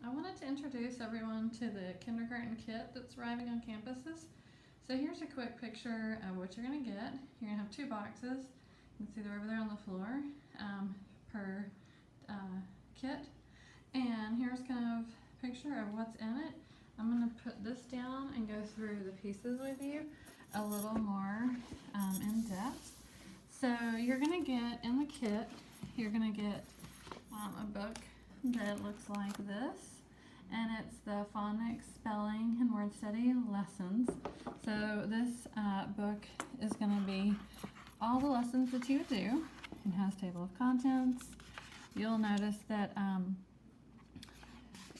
I wanted to introduce everyone to the kindergarten kit that's arriving on campuses. So here's a quick picture of what you're going to get. You're going to have two boxes. You can see they're over there on the floor per kit. And here's kind of a picture of what's in it. I'm going to put this down and go through the pieces with you a little more in depth. So you're going to get in the kit, you're going to get a book that looks like this, and it's the Phonics spelling and word study lessons. So this book is going to be all the lessons that you would do. It has table of contents. You'll notice that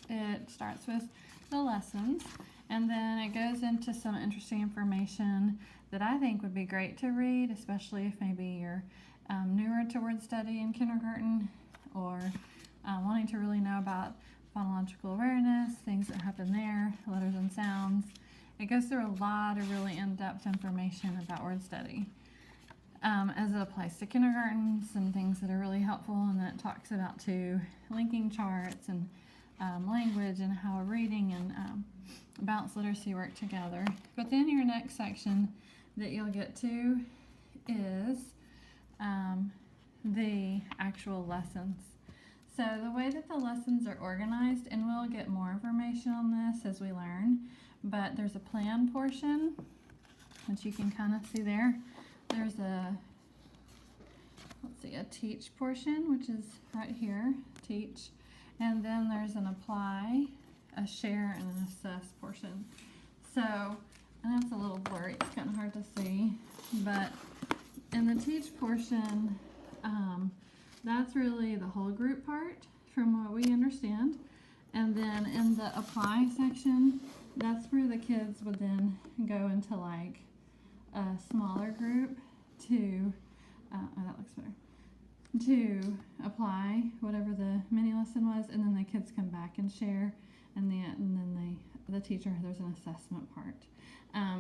it starts with the lessons, and then it goes into some interesting information that I think would be great to read, especially if maybe you're newer to word study in kindergarten, or wanting to really know about phonological awareness, things that happen there, letters and sounds. It goes through a lot of really in-depth information about word study as it applies to kindergarten, some things that are really helpful, and then it talks about too linking charts and language and how reading and balanced literacy work together. But then your next section that you'll get to is the actual lessons. So the way that the lessons are organized, and we'll get more information on this as we learn, but there's a plan portion, which you can kind of see there. There's a teach portion, which is right here, teach. And then there's an apply, a share, and an assess portion. So, and that's a little blurry, it's kind of hard to see, but in the teach portion, that's really the whole group part from what we understand. And then in the apply section, that's where the kids would then go into like a smaller group to, that looks better, to apply whatever the mini lesson was, and then the kids come back and share, and then the teacher, there's an assessment part.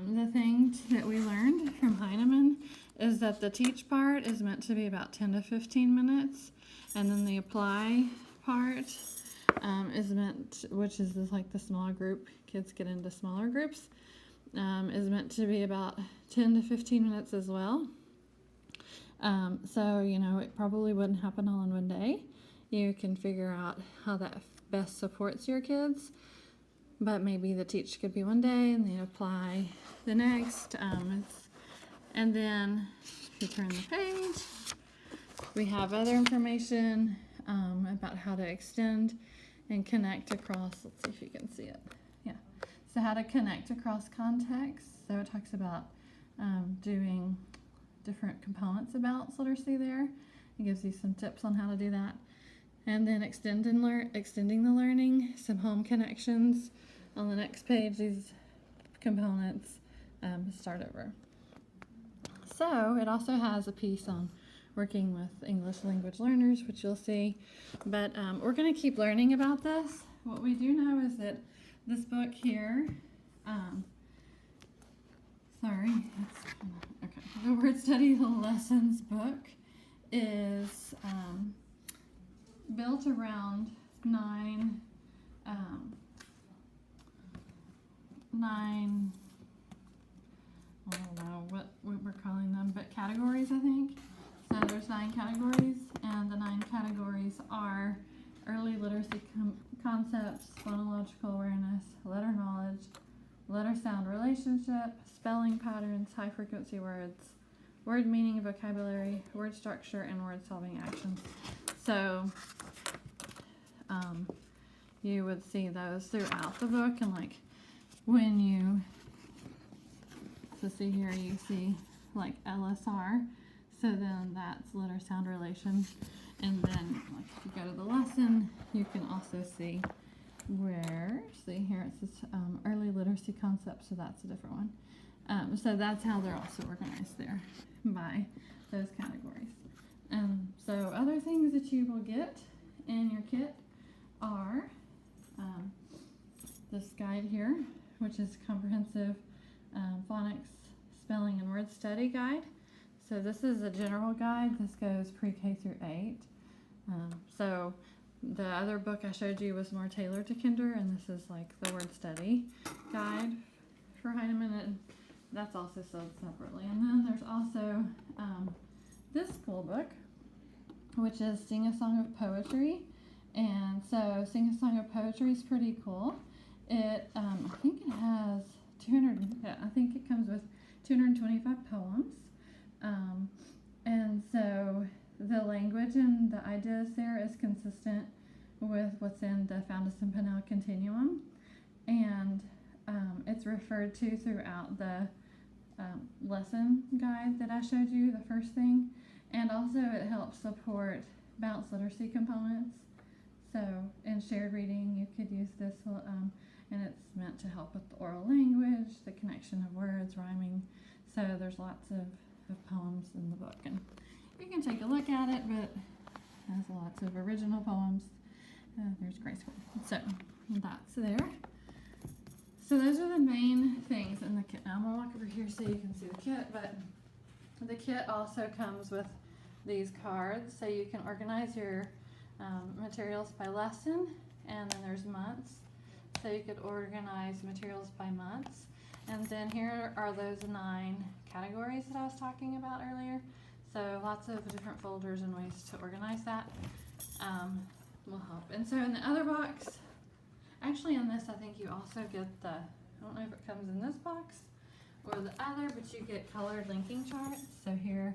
The thing that we learned from Heinemann is that the teach part is meant to be about 10 to 15 minutes, and then the apply part is meant, which is like the smaller group, kids get into smaller groups, is meant to be about 10 to 15 minutes as well. So, it probably wouldn't happen all in one day. You can figure out how that best supports your kids, but maybe the teach could be one day and the apply the next. And then if you turn the page, we have other information about how to extend and connect across. Let's see if you can see it. Yeah. So how to connect across contexts. So it talks about doing different components about literacy there. It gives you some tips on how to do that. And then extending the learning, some home connections. On the next page, these components start over. So it also has a piece on working with English language learners, which you'll see. But we're going to keep learning about this. What we do know is that this book here, the Word Study Lessons book is built around nine, I don't know what we're calling them, but categories, I think. So there's 9 categories, and the 9 categories are early literacy concepts, phonological awareness, letter knowledge, letter-sound relationship, spelling patterns, high-frequency words, word meaning and vocabulary, word structure, and word-solving actions. So you would see those throughout the book, and like when you, so see here you see like LSR, so then that's letter-sound relation, and then like if you go to the lesson, you can also see see here it says early literacy concepts, so that's a different one. So that's how they're also organized there by those categories. So other things that you will get in your kit are this guide here, which is comprehensive phonics spelling and word study guide. So this is a general guide. This goes pre-K through 8. So The other book I showed you was more tailored to kinder, and this is like the word study guide for Heinemann, and that's also sold separately. And then there's also this cool book, which is Sing a Song of Poetry. And so Sing a Song of Poetry is pretty cool. It, I think it has 200, I think it comes with 225 poems. And so the language and the ideas there is consistent with what's in the Fountas and Pinnell Continuum. And it's referred to throughout the lesson guide that I showed you, the first thing. And also it helps support balanced literacy components. So in shared reading, you could use this, and it's meant to help with the oral language, the connection of words, rhyming. So there's lots of poems in the book, and you can take a look at it, but it has lots of original poems. There's grade school. So that's there. So those are the main things in the kit. Now I'm gonna walk over here so you can see the kit, but the kit also comes with these cards, so you can organize your materials by lesson, and then there's months, so you could organize materials by months. And then here are those 9 categories that I was talking about earlier. So lots of different folders and ways to organize that will help. And so in the other box, actually in this I think you also get the, I don't know if it comes in this box or the other, but you get colored linking charts. So here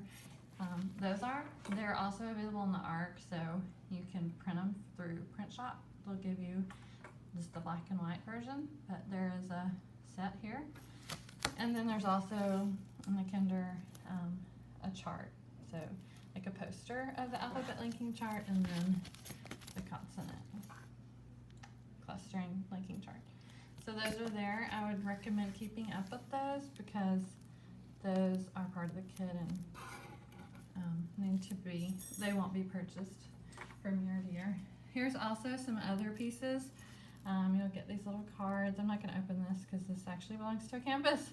they're also available in the ARC, so you can print them through Print Shop. They'll give you just the black and white version, but there is a set here. And then there's also in the Kinder a chart, so like a poster of the alphabet linking chart, and then the consonant clustering linking chart. So those are there. I would recommend keeping up with those because those are part of the kit and need to be, they won't be purchased from year to year. Here's also some other pieces. You'll get these little cards. I'm not going to open this because this actually belongs to a campus,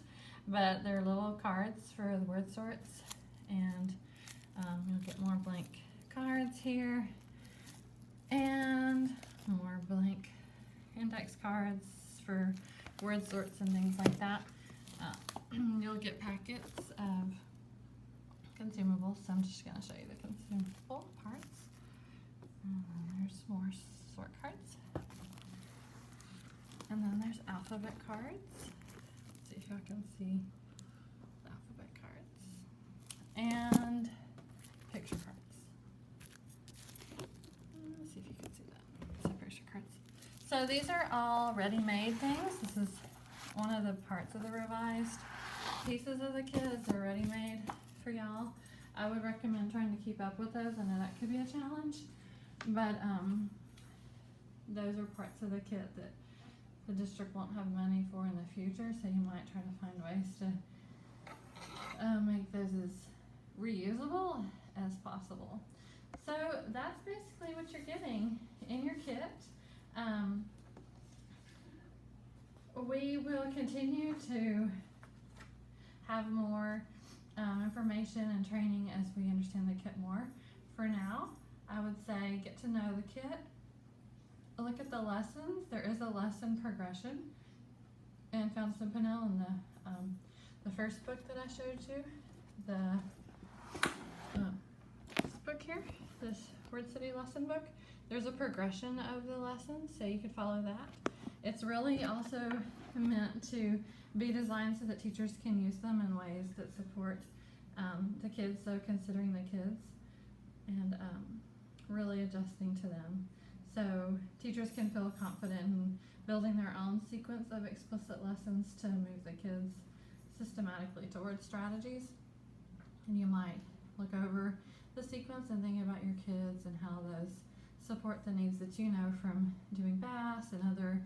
but they're little cards for the word sorts, and you'll get more blank cards here and more blank index cards for word sorts and things like that. You'll get packets of consumables, so I'm just going to show you the consumable parts. There's more sort cards. And then there's alphabet cards. Let's see if y'all can see the alphabet cards. And picture cards. Let's see if you can see that. So picture cards. So these are all ready-made things. This is one of the parts of the revised pieces of the kit. They're ready-made for y'all. I would recommend trying to keep up with those. I know that could be a challenge, but those are parts of the kit that the district won't have money for in the future, so you might try to find ways to make those as reusable as possible. So that's basically what you're getting in your kit. We will continue to have more information and training as we understand the kit more. For now, I would say get to know the kit. Look at the lessons. There is a lesson progression in Fountas and Pinnell in the first book that I showed you. This book here, this Word City lesson book. There's a progression of the lessons, so you could follow that. It's really also meant to be designed so that teachers can use them in ways that support the kids, so considering the kids and really adjusting to them. So teachers can feel confident in building their own sequence of explicit lessons to move the kids systematically towards strategies. And you might look over the sequence and think about your kids and how those support the needs that you know from doing BAS and other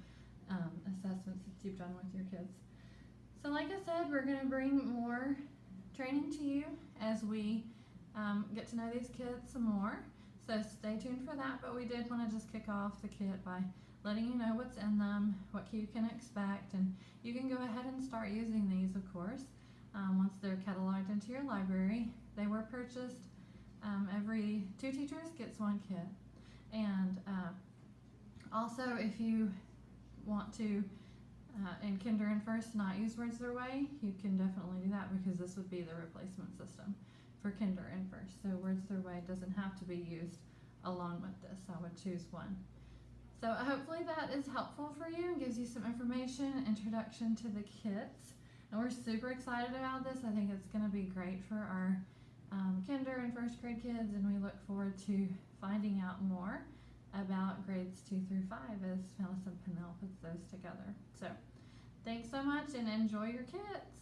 assessments that you've done with your kids. So like I said, we're going to bring more training to you as we get to know these kids some more. So stay tuned for that, but we did want to just kick off the kit by letting you know what's in them, what you can expect, and you can go ahead and start using these, of course, once they're cataloged into your library. They were purchased, every 2 teachers gets 1 kit. And also, if you want to, in kinder and first, not use Words Their Way, you can definitely do that because this would be the replacement system for kinder and first. So Words Their Way doesn't have to be used along with this. I would choose one. So hopefully that is helpful for you and gives you some information, introduction to the kits. And we're super excited about this. I think it's going to be great for our kinder and first grade kids, and we look forward to finding out more about grades 2 through 5 as Phyllis and Pennell puts those together. So thanks so much and enjoy your kits.